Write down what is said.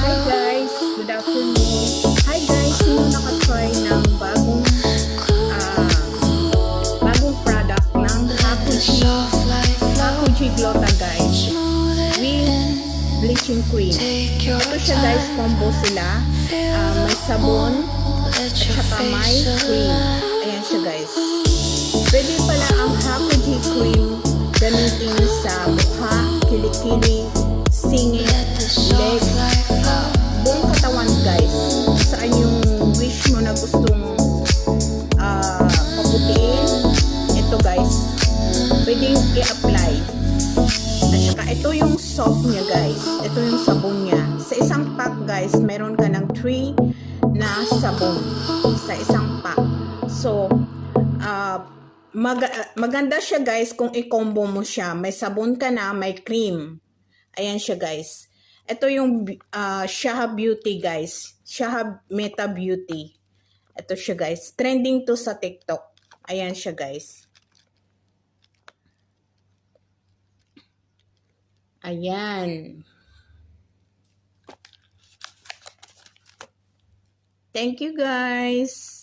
Hi guys, good afternoon. Hi guys, sino nakatry ng bagong product ng Hakuji Glota guys with bleaching cream. Ito siya guys, combo sila. May sabon at saka may cream. Ayan siya guys. Pwede pala ang Hakuji cream gamitin sa mukha, kilikili, singit, legs, buong katawan guys. Saan yung wish mo na gustong paputiin, ito guys, pwedeng i-apply. At saka ito yung soap niya guys, ito yung sabon niya. Sa isang pack guys, meron ka ng 3 na sabon sa isang pack. So maganda siya guys kung i-combo mo siya. May sabon ka na, may cream. Ayan siya guys. Ito yung Shaha Beauty guys. Shaha Meta Beauty. Ito siya guys. Trending to sa TikTok. Ayan siya guys. Ayan. Thank you guys.